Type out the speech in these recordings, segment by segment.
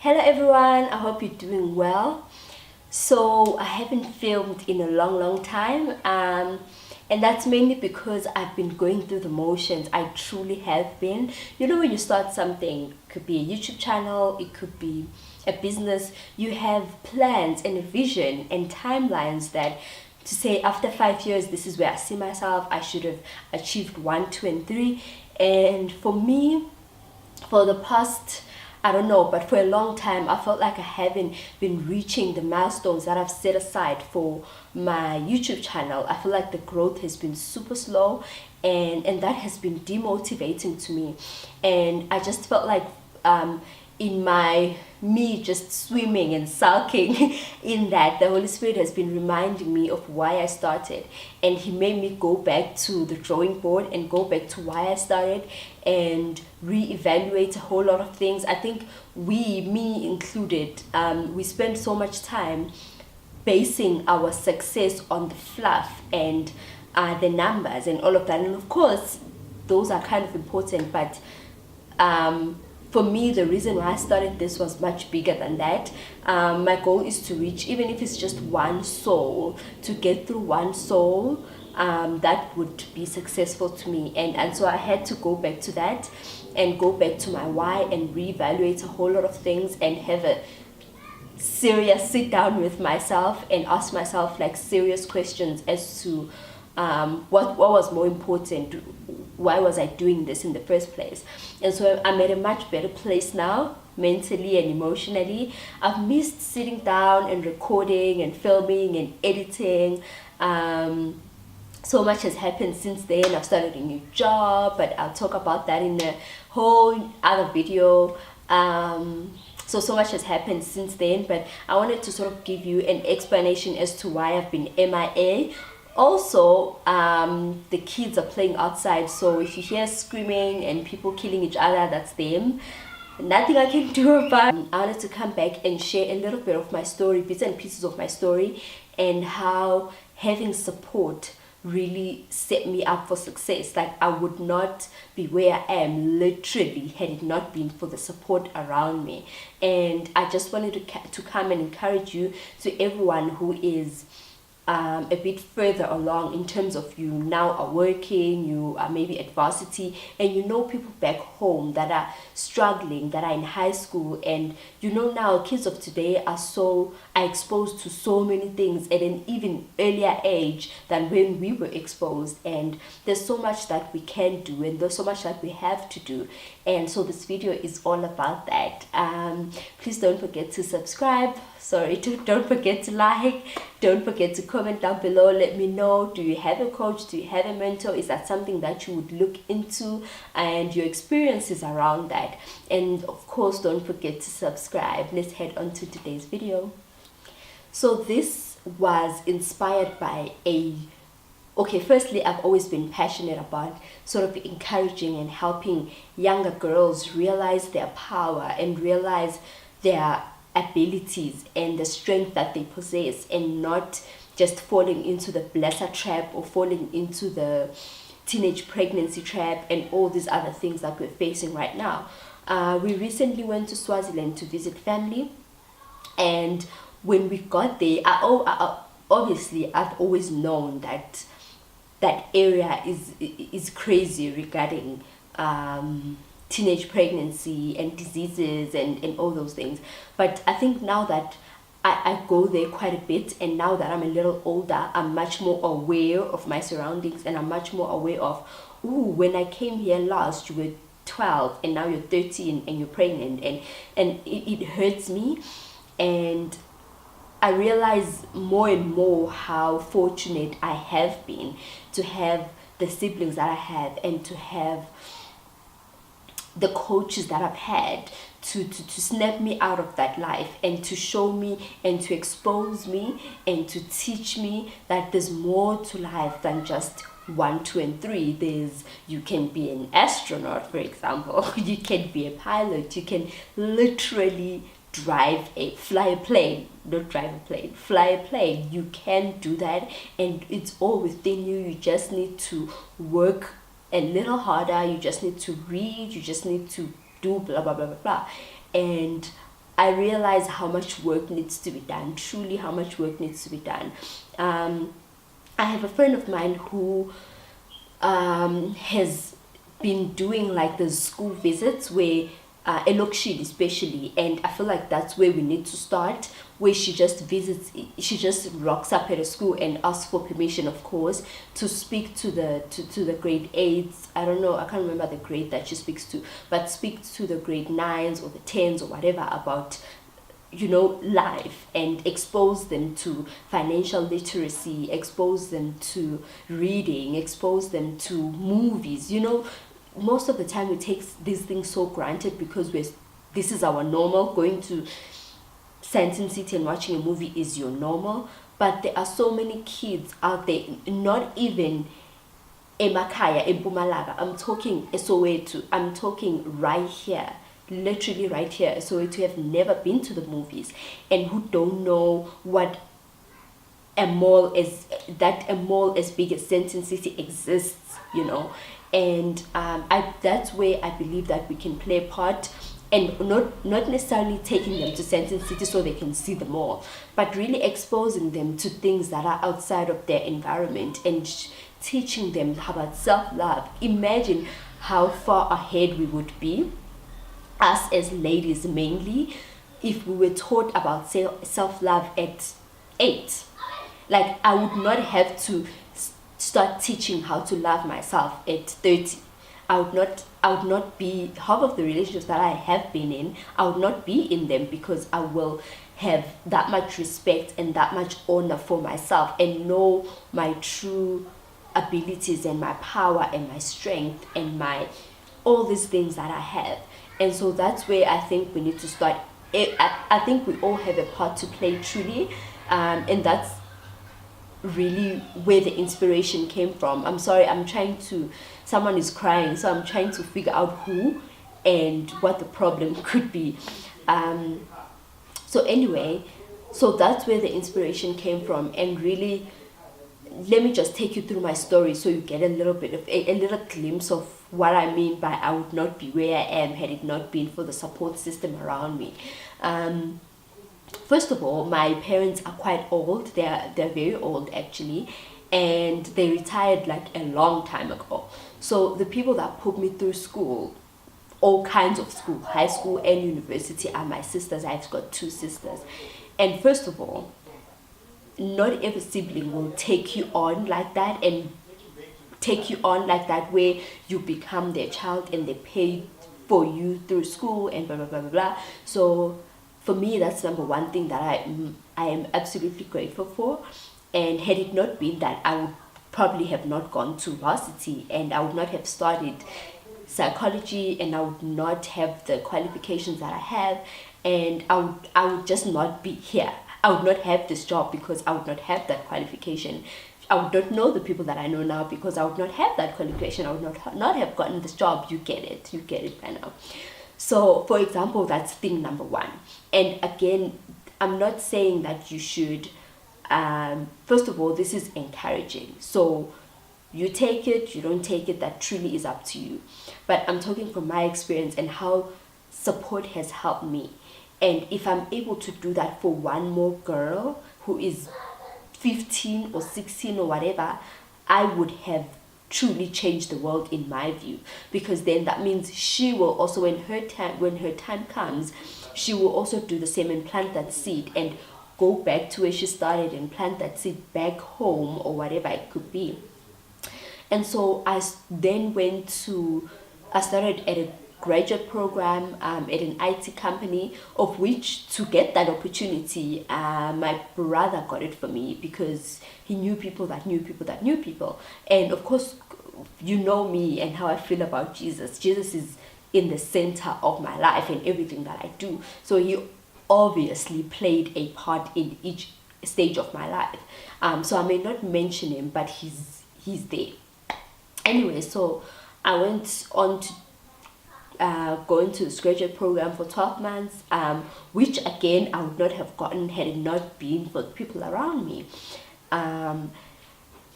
Hello everyone, I hope you're doing well. So I haven't filmed in a long time, and that's mainly because I've been going through the motions. I truly have been. You know, when you start something, it could be a YouTube channel, it could be a business, you have plans and a vision and timelines that to say after 5 years this is where I see myself. I should have achieved 1, 2 and 3. And for me, for the past, I don't know, but for a long time, I felt like I haven't been reaching the milestones that I've set aside for my YouTube channel. I feel like the growth has been super slow, and that has been demotivating to me. And I just felt like in my me just swimming and sulking in that, the Holy Spirit has been reminding me of why I started, and he made me go back to the drawing board and go back to why I started and reevaluate a whole lot of things. I think me included, we spend so much time basing our success on the fluff and the numbers and all of that, and of course those are kind of important, but for me, the reason why I started this was much bigger than that. My goal is to reach, even if it's just one soul, to get through one soul, that would be successful to me. And so I had to go back to that and go back to my why and reevaluate a whole lot of things and have a serious sit down with myself and ask myself like serious questions as to what was more important. Why was I doing this in the first place? And so I'm at a much better place now, mentally and emotionally. I've missed sitting down and recording and filming and editing. So much has happened since then. I've started a new job, but I'll talk about that in a whole other video. So much has happened since then, but I wanted to sort of give you an explanation as to why I've been MIA. Also, the kids are playing outside, so if you hear screaming and people killing each other, that's them. Nothing I can do about it. I wanted to come back and share a little bit of my story, bits and pieces of my story, and how having support really set me up for success. Like, I would not be where I am literally had it not been for the support around me. And I just wanted to come and encourage you, to everyone who is a bit further along in terms of, you now are working, you are maybe at varsity, and you know people back home that are struggling, that are in high school, and you know now kids of today are exposed to so many things at an even earlier age than when we were exposed, and there's so much that we can do and there's so much that we have to do. And so this video is all about that. Please don't forget to subscribe. Don't forget to like. Don't forget to comment down below. Let me know, do you have a coach? Do you have a mentor? Is that something that you would look into, and your experiences around that? And of course, don't forget to subscribe. Let's head on to today's video. So this was inspired by firstly, I've always been passionate about sort of encouraging and helping younger girls realize their power and realize their abilities and the strength that they possess, and not just falling into the blesser trap or falling into the teenage pregnancy trap and all these other things that we're facing right now. We recently went to Swaziland to visit family, and when we got there, obviously I've always known that that area is crazy regarding teenage pregnancy and diseases and all those things. But I think now that I go there quite a bit, and now that I'm a little older, I'm much more aware of my surroundings, and I'm much more aware of, when I came here last, you were 12 and now you're 13 and you're pregnant, and it hurts me. And I realize more and more how fortunate I have been to have the siblings that I have, and to have the coaches that I've had to snap me out of that life, and to show me and to expose me and to teach me that there's more to life than just 1, 2 and 3. You can be an astronaut, for example. You can be a pilot. You can literally fly a plane. You can do that, and it's all within you. You just need to work a little harder. You just need to read. You just need to do blah blah blah blah blah. And I realize how much work needs to be done, truly how much work needs to be done. I have a friend of mine who has been doing like the school visits where Elokshid especially, and I feel like that's where we need to start, where she just visits, she just rocks up at a school and asks for permission, of course, to speak to the grade 8s. I don't know, I can't remember the grade that she speaks to, but speak to the grade 9s or the 10s or whatever about life, and expose them to financial literacy, expose them to reading, expose them to movies. Most of the time we take these things so granted because this is our normal. Going to Sandton City and watching a movie is your normal, but there are so many kids out there, not even emakaya, Mpumalanga, I'm talking Soweto, I'm talking right here, literally right here, Soweto, who have never been to the movies and who don't know what a mall is, that a mall as big as Sandton City exists, and that's where I believe that we can play a part, and not necessarily taking them to Sandton City so they can see the mall, but really exposing them to things that are outside of their environment and teaching them about self-love. Imagine how far ahead we would be, us as ladies mainly, if we were taught about self-love at 8. Like, I would not have to start teaching how to love myself at 30. I would not be, half of the relationships that I have been in, I would not be in them, because I will have that much respect and that much honor for myself and know my true abilities and my power and my strength and all these things that I have. And so that's where I think we need to start. I think we all have a part to play, truly, and that's really where the inspiration came from. I'm sorry, someone is crying, so I'm trying to figure out who and what the problem could be. So anyway, so that's where the inspiration came from, and really, let me just take you through my story so you get a little bit of a little glimpse of what I mean by I would not be where I am had it not been for the support system around me. First of all, my parents are quite old. They're very old, actually, and they retired like a long time ago. So the people that put me through school, all kinds of school, high school and university, are my sisters. I've got 2 sisters. And first of all, not every sibling will take you on like that, and take you on like that where you become their child and they pay for you through school and blah blah blah blah blah. So for me, that's number one thing that I am absolutely grateful for. And had it not been that, I would probably have not gone to varsity, and I would not have studied psychology, and I would not have the qualifications that I have, and I would just not be here. I would not have this job because I would not have that qualification. I would not know the people that I know now because I would not have that qualification. I would not have gotten this job. You get it by now. So, for example, that's thing number one. And again, I'm not saying that you should, first of all, this is encouraging. So you take it, you don't take it, that truly is up to you. But I'm talking from my experience and how support has helped me. And if I'm able to do that for one more girl who is 15 or 16 or whatever, I would have truly changed the world in my view, because then that means she will also, when her time comes, she will also do the same and plant that seed and go back to where she started and plant that seed back home or whatever it could be. And so I then I started at a graduate program at an IT company, of which, to get that opportunity, my brother got it for me because he knew people that knew people that knew people. And of course, you know me and how I feel about Jesus. Jesus is in the center of my life and everything that I do. So he obviously played a part in each stage of my life. So I may not mention him, but he's there. Anyway, so I went on to go into this graduate program for 12 months, which again I would not have gotten had it not been for the people around me. And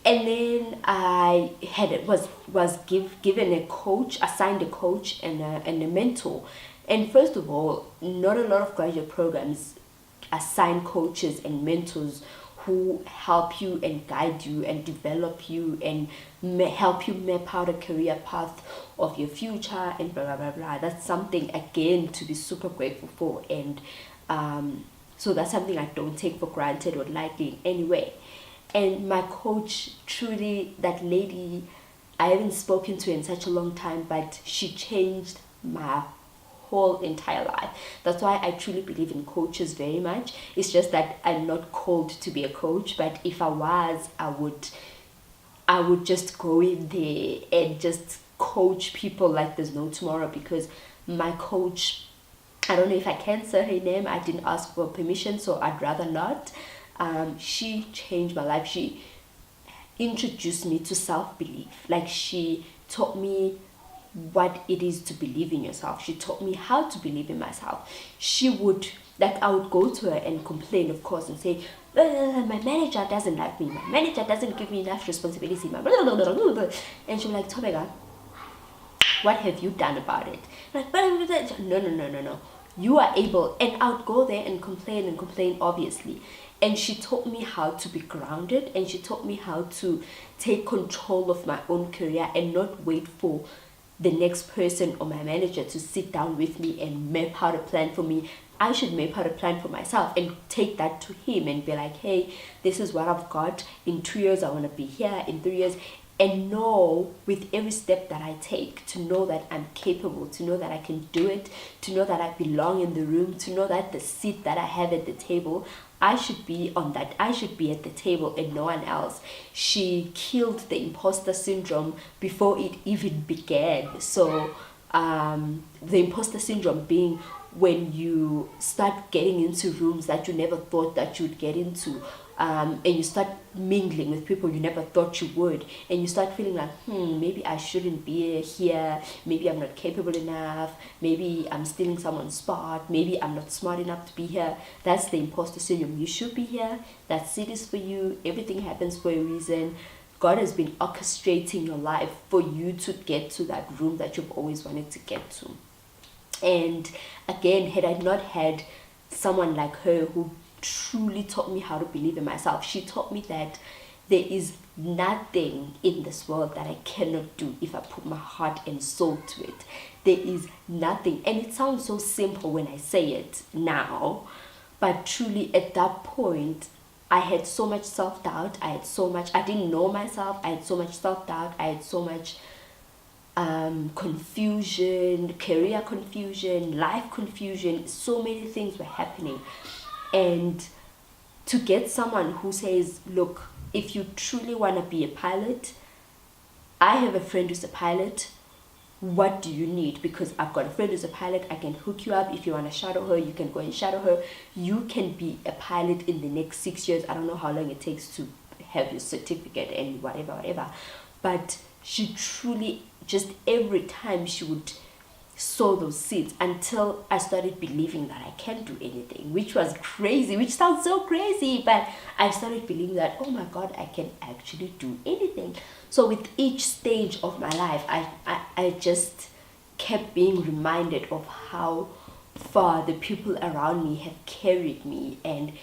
then I was given a coach, assigned a coach and a mentor. And first of all, not a lot of graduate programs assign coaches and mentors who help you and guide you and develop you and help you map out a career path of your future and blah blah blah blah. That's something again to be super grateful for, and so that's something I don't take for granted or lightly in any way. And my coach, truly, that lady, I haven't spoken to in such a long time, but she changed my whole entire life. That's why I truly believe in coaches very much. It's just that I'm not called to be a coach, but if I was, I would just go in there and just coach people like there's no tomorrow, because my coach, I don't know if I can say her name, I didn't ask for permission, so I'd rather not. She changed my life. She introduced me to self-belief. Like, she taught me what it is to believe in yourself. She taught me how to believe in myself. She would, like, I would go to her and complain, of course, and say, my manager doesn't like me, my manager doesn't give me enough responsibility, my blah, blah, blah, blah, blah. And she'd be like, Thobeka, what have you done about it? Like, no, you are able. And I would go there and complain, obviously. And she taught me how to be grounded, and she taught me how to take control of my own career and not wait for the next person or my manager to sit down with me and map out a plan for me. I should map out a plan for myself and take that to him and be like, hey, this is what I've got. In 2 years, I want to be here. In 3 years, and know with every step that I take, to know that I'm capable, to know that I can do it, to know that I belong in the room, to know that the seat that I have at the table, I should be on that. I should be at the table and no one else. She killed the imposter syndrome before it even began. So the imposter syndrome being when you start getting into rooms that you never thought that you'd get into, and you start mingling with people you never thought you would, and you start feeling like, maybe I shouldn't be here, maybe I'm not capable enough, maybe I'm stealing someone's spot, maybe I'm not smart enough to be here. That's the imposter syndrome. You should be here, that seat is for you, everything happens for a reason. God has been orchestrating your life for you to get to that room that you've always wanted to get to. And again, had I not had someone like her who truly taught me how to believe in myself, she taught me that there is nothing in this world that I cannot do if I put my heart and soul to it. There is nothing. And it sounds so simple when I say it now, but truly at that point, I had so much self-doubt. I didn't know myself. I had so much self-doubt. I had so much confusion, career confusion, life confusion. So many things were happening. And to get someone who says, look, if you truly want to be a pilot, I have a friend who's a pilot. What do you need? Because I've got a friend who's a pilot. I can hook you up. If you want to shadow her, you can go and shadow her. You can be a pilot in the next 6 years. I don't know how long it takes to have your certificate and whatever. But she truly, just every time she would sow those seeds, until I started believing that I can do anything, which was crazy, which sounds so crazy, but I started believing that, oh my God, I can actually do anything. So with each stage of my life, I just kept being reminded of how far the people around me have carried me, and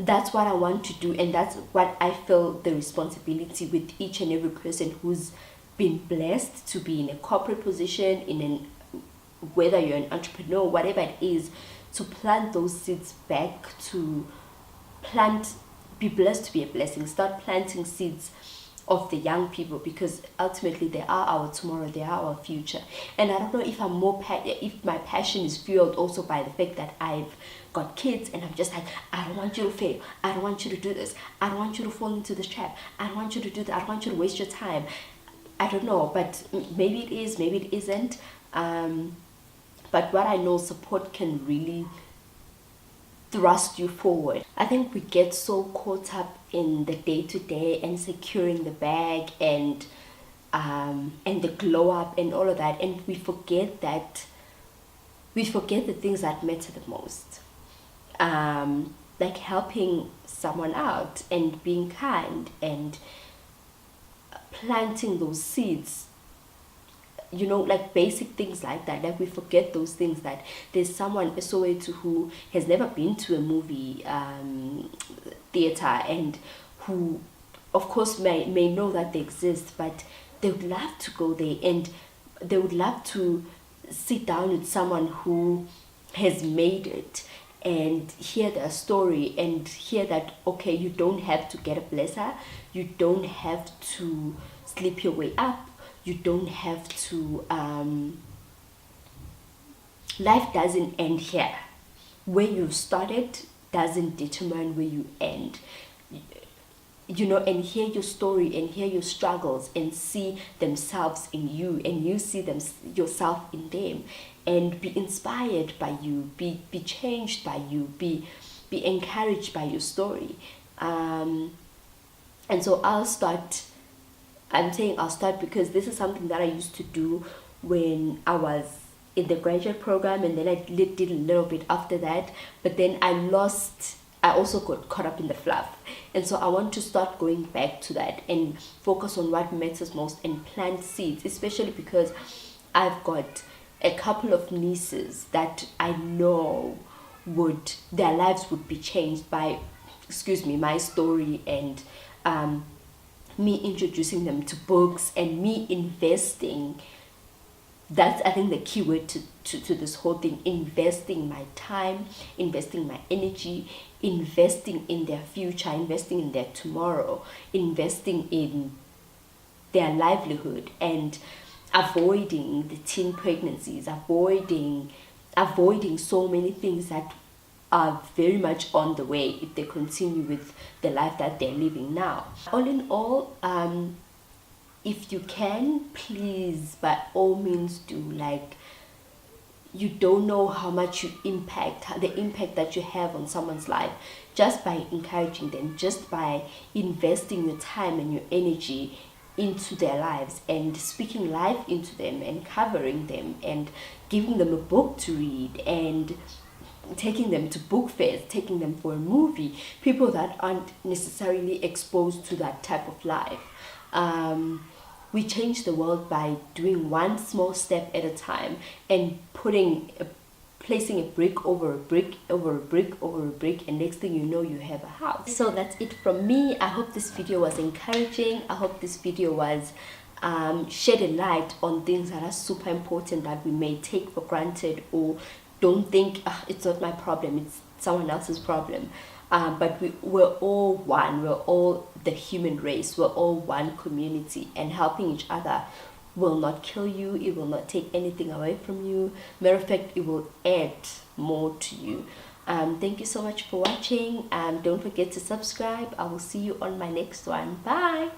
that's what I want to do, and that's what I feel the responsibility with each and every person who's been blessed to be in a corporate position, whether you're an entrepreneur, whatever it is, to plant those seeds back, to be blessed to be a blessing. Start planting seeds of the young people, because ultimately they are our tomorrow, they are our future. And I don't know if if my passion is fueled also by the fact that I've got kids, and I'm just like, I don't want you to fail, I don't want you to do this, I don't want you to fall into this trap, I don't want you to do that, I don't want you to waste your time. I don't know, but maybe it is, maybe it isn't. But what I know, support can really thrust you forward. I think we get so caught up in the day-to-day and securing the bag and the glow up and all of that, and we forget the things that matter the most, like helping someone out and being kind and planting those seeds. you know, like basic things like that. Like we forget those things, that there's someone, a Soweto, who has never been to a movie theater, and who of course may know that they exist, but they would love to go there, and they would love to sit down with someone who has made it and hear their story, and hear that, okay, you don't have to get a blesser, you don't have to sleep your way up, you don't have to life doesn't end here. Where you started doesn't determine where you end, you know. And hear your story, and hear your struggles, and see themselves in you, and you see them, yourself in them, and be inspired by you, be changed by you, be encouraged by your story. And so I'm saying I'll start because this is something that I used to do when I was in the graduate program, and then I did a little bit after that, but then I also got caught up in the fluff. And so I want to start going back to that and focus on what matters most, and plant seeds, especially because I've got a couple of nieces that I know their lives would be changed by, my story, and me introducing them to books, and me investing. That's, I think, the key word to this whole thing: investing my time, investing my energy, investing in their future, investing in their tomorrow, investing in their livelihood, and avoiding the teen pregnancies, avoiding so many things that are very much on the way if they continue with the life that they're living now. All in all, if you can, please, by all means, do. Like, you don't know how much the impact that you have on someone's life, just by encouraging them, just by investing your time and your energy into their lives, and speaking life into them, and covering them, and giving them a book to read, and taking them to book fairs, taking them for a movie, people that aren't necessarily exposed to that type of life. We change the world by doing one small step at a time, and placing a brick over a brick over a brick over a brick, and next thing you know, you have a house. So that's it from me. I hope this video was encouraging. I hope this video was shed a light on things that are super important that we may take for granted, or don't think it's not my problem, it's someone else's problem. But we're all one. We're all the human race. We're all one community, and helping each other will not kill you. It will not take anything away from you. Matter of fact, it will add more to you. Thank you so much for watching. Don't forget to subscribe. I will see you on my next one. Bye.